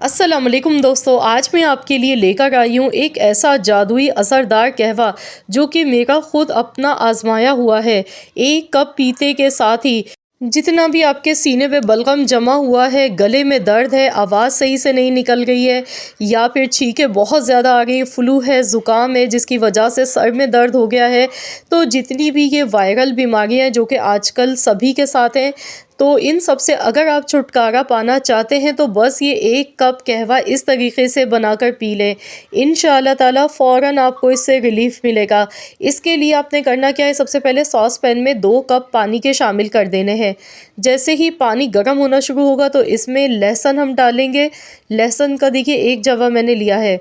अस्सलाम वालेकुम दोस्तों, आज मैं आपके लिए लेकर आई हूँ एक ऐसा जादुई असरदार कहवा जो कि मेरा खुद अपना आजमाया हुआ है। एक कप पीते के साथ ही जितना भी आपके सीने पे बलगम जमा हुआ है, गले में दर्द है, आवाज़ सही से नहीं निकल रही है या फिर छींकें बहुत ज़्यादा आ गई, फ्लू है, ज़ुकाम है जिसकी वजह से सर में दर्द हो गया है, तो जितनी भी ये वायरल बीमारियां हैं जो कि आजकल सभी के साथ हैं, तो इन सब से अगर आप छुटकारा पाना चाहते हैं तो बस ये एक कप कहवा इस तरीके से बनाकर पी लें। इंशाअल्लाह ताला फ़ौरन आपको इससे रिलीफ़ मिलेगा। इसके लिए आपने करना क्या है, सबसे पहले सॉस पैन में 2 कप पानी के शामिल कर देने हैं। जैसे ही पानी गर्म होना शुरू होगा तो इसमें लहसुन हम डालेंगे। लहसुन का देखिए 1 जवा मैंने लिया है।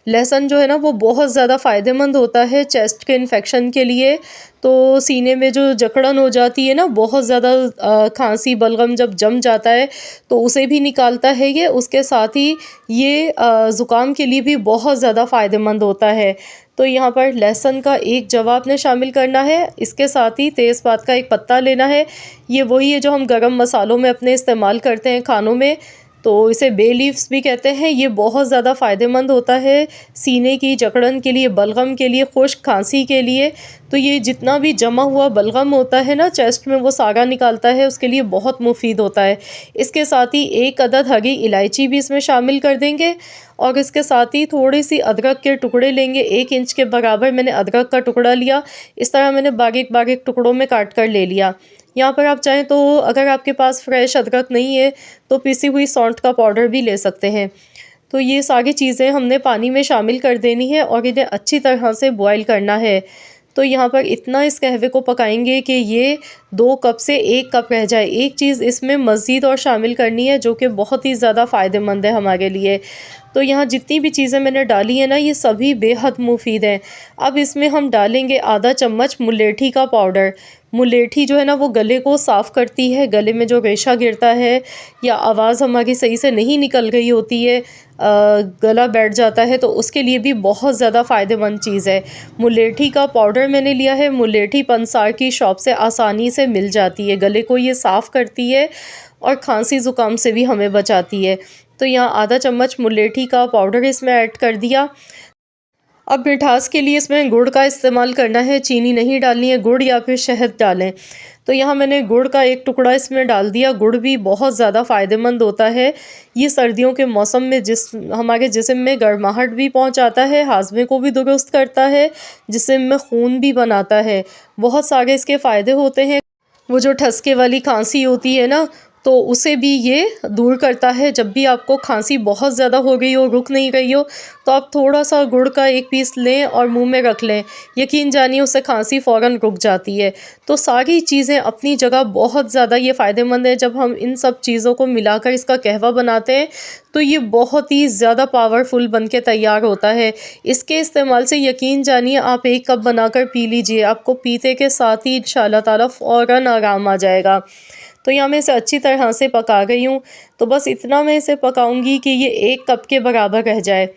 लहसुन जो है ना वो बहुत ज़्यादा फ़ायदेमंद होता है चेस्ट के इन्फेक्शन के लिए। तो सीने में जो जकड़न हो जाती है ना, बहुत ज़्यादा खांसी बलगम जब जम जाता है तो उसे भी निकालता है ये। उसके साथ ही ये ज़ुकाम के लिए भी बहुत ज़्यादा फ़ायदेमंद होता है। तो यहाँ पर लहसुन का 1 जवा आपने शामिल करना है। इसके साथ ही तेज़पात का 1 पत्ता लेना है। ये वही है जो हम गरम मसालों में अपने इस्तेमाल करते हैं खानों में, तो इसे बे लीव्स भी कहते हैं। ये बहुत ज़्यादा फ़ायदेमंद होता है सीने की जकड़न के लिए, बलगम के लिए, खुश्क खांसी के लिए। तो ये जितना भी जमा हुआ बलगम होता है ना चेस्ट में, वो सारा निकालता है, उसके लिए बहुत मुफीद होता है। इसके साथ ही 1 अदद हरी इलायची भी इसमें शामिल कर देंगे और इसके साथ ही थोड़ी सी अदरक के टुकड़े लेंगे। 1 इंच के बराबर मैंने अदरक का टुकड़ा लिया। इस तरह मैंने बारीक बारीक टुकड़ों में काट कर ले लिया। यहाँ पर आप चाहें तो अगर आपके पास फ्रेश अदरक नहीं है तो पिसी हुई सौंठ का पाउडर भी ले सकते हैं। तो ये सारी चीज़ें हमने पानी में शामिल कर देनी है और इन्हें अच्छी तरह से बॉईल करना है। तो यहाँ पर इतना इस कहवे को पकाएंगे कि ये 2 कप से 1 कप रह जाए। एक चीज़ इसमें मज़ीद और शामिल करनी है जो कि बहुत ही ज़्यादा फ़ायदेमंद है हमारे लिए। तो यहाँ जितनी भी चीज़ें मैंने डाली हैं ना, ये सभी बेहद मुफीद हैं। अब इसमें हम डालेंगे आधा चम्मच मुलेठी का पाउडर। मुलेठी जो है ना वो गले को साफ़ करती है, गले में जो रेशा गिरता है या आवाज़ हमारी सही से नहीं निकल रही होती है, गला बैठ जाता है, तो उसके लिए भी बहुत ज़्यादा फ़ायदेमंद चीज़ है। मुलेठी का पाउडर मैंने लिया है। मुलेठी पंसार की शॉप से आसानी से मिल जाती है। गले को ये साफ़ करती है और खांसी ज़ुकाम से भी हमें बचाती है। तो यहाँ आधा चम्मच मुलेठी का पाउडर इसमें ऐड कर दिया। अब मिठास के लिए इसमें गुड़ का इस्तेमाल करना है, चीनी नहीं डालनी है, गुड़ या फिर शहद डालें। तो यहाँ मैंने गुड़ का 1 टुकड़ा इसमें डाल दिया। गुड़ भी बहुत ज़्यादा फ़ायदेमंद होता है। ये सर्दियों के मौसम में हमारे जिस्म में गर्माहट भी पहुँचाता है, हाज़मे को भी दुरुस्त करता है, जिस्म में खून भी बनाता है। बहुत सारे इसके फ़ायदे होते हैं। वो जो ठसके वाली खांसी होती है ना, तो उसे भी ये दूर करता है। जब भी आपको खांसी बहुत ज़्यादा हो गई हो, रुक नहीं रही हो, तो आप थोड़ा-सा गुड़ का 1 पीस लें और मुँह में रख लें। यकीन जानिए उससे खांसी फ़ौरन रुक जाती है। तो सारी चीज़ें अपनी जगह बहुत ज़्यादा ये फ़ायदेमंद है। जब हम इन सब चीज़ों को मिलाकर इसका कहवा बनाते हैं, तो ये बहुत ही ज़्यादा पावरफुल बन के तैयार होता है। इसके इस्तेमाल से यकीन जानिए आप 1 कप बनाकर पी लीजिए, आपको पीते के साथ ही इंशाअल्लाह ताला फ़ौरन आराम आ जाएगा। तो यहाँ मैं इसे अच्छी तरह से पका गई हूँ। तो बस इतना मैं इसे पकाऊंगी कि ये 1 कप के बराबर रह जाए।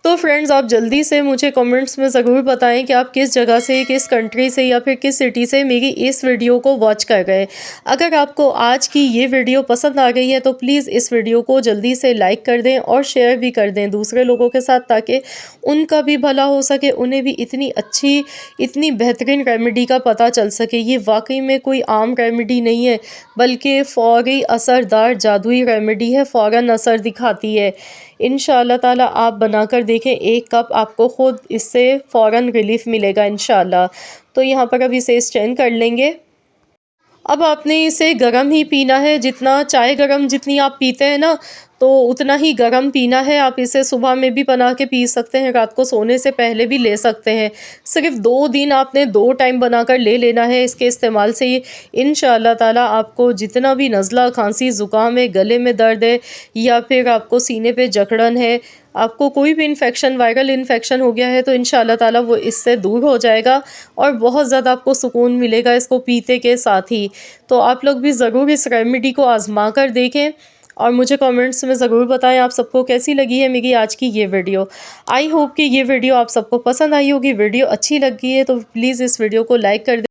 तो फ्रेंड्स, आप जल्दी से मुझे कमेंट्स में ज़रूर बताएं कि आप किस जगह से, किस कंट्री से या फिर किस सिटी से मेरी इस वीडियो को वॉच कर रहे हैं। अगर आपको आज की ये वीडियो पसंद आ गई है तो प्लीज़ इस वीडियो को जल्दी से लाइक कर दें और शेयर भी कर दें दूसरे लोगों के साथ, ताकि उनका भी भला हो सके, उन्हें भी इतनी अच्छी, इतनी बेहतरीन रेमेडी का पता चल सके। ये वाकई में कोई आम रेमेडी नहीं है, बल्कि फ़ौरी असरदार जादुई रेमेडी है, फ़ौरन असर दिखाती है। इंशाअल्लाह ताला आप बनाकर देखें, 1 कप आपको ख़ुद इससे फ़ौरन रिलीफ़ मिलेगा इंशाअल्लाह। तो यहाँ पर अब इसे स्ट्रेन कर लेंगे। अब आपने इसे गरम ही पीना है। जितना चाय गरम जितनी आप पीते हैं ना, तो उतना ही गरम पीना है। आप इसे सुबह में भी बना के पी सकते हैं, रात को सोने से पहले भी ले सकते हैं। सिर्फ़ 2 दिन आपने 2 टाइम बनाकर ले लेना है। इसके इस्तेमाल से ये इंशाअल्लाह ताला आपको जितना भी नज़ला, खांसी, ज़ुकाम है, गले में दर्द है या फिर आपको सीने पे जकड़न है, आपको कोई भी इन्फेक्शन, वायरल इन्फेक्शन हो गया है, तो इंशाअल्लाह ताला वो इससे दूर हो जाएगा और बहुत ज़्यादा आपको सुकून मिलेगा इसको पीते के साथ ही। तो आप लोग भी ज़रूर इस रेमेडी को आज़मा कर देखें और मुझे कमेंट्स में ज़रूर बताएं आप सबको कैसी लगी है मेरी आज की ये वीडियो। आई होप कि ये वीडियो आप सबको पसंद आई होगी। वीडियो अच्छी लगी है तो प्लीज़ इस वीडियो को लाइक कर दें।